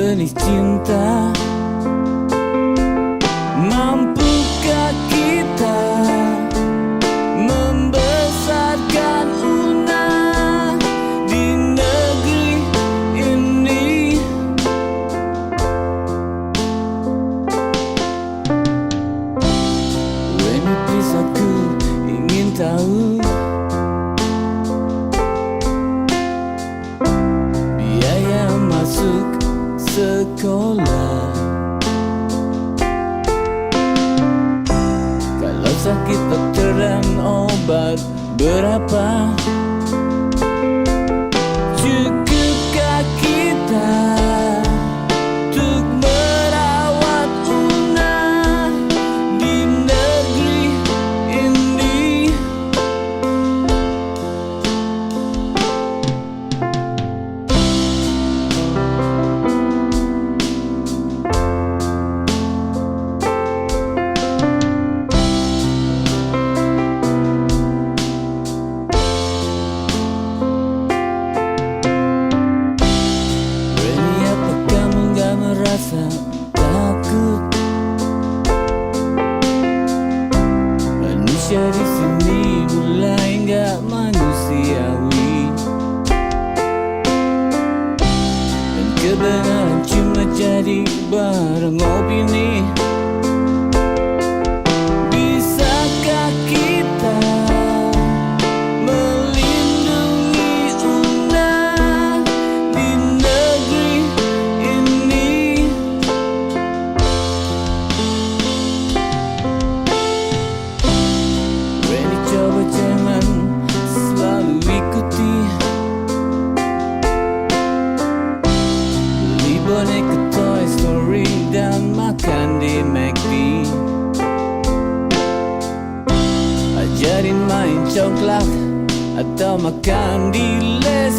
benih cinta. Mampukah kita membesarkan unang di negeri ini? When you please, aku ingin tahu biaya masuk sekolah. Kalau sakit dokter dan obat berapa? Cukupkah kita untuk merawat Una di negeri ini? Rasa takut manusia di sini mulai nggak manusiawi, dan kebenaran cuma jadi barang opini. Bisakah kita melindungi Una di negeri ini? Coba jangan selalu ikuti, beli boneka Toy Story dan makan di McD. Ajarin main congklak atau makan di Les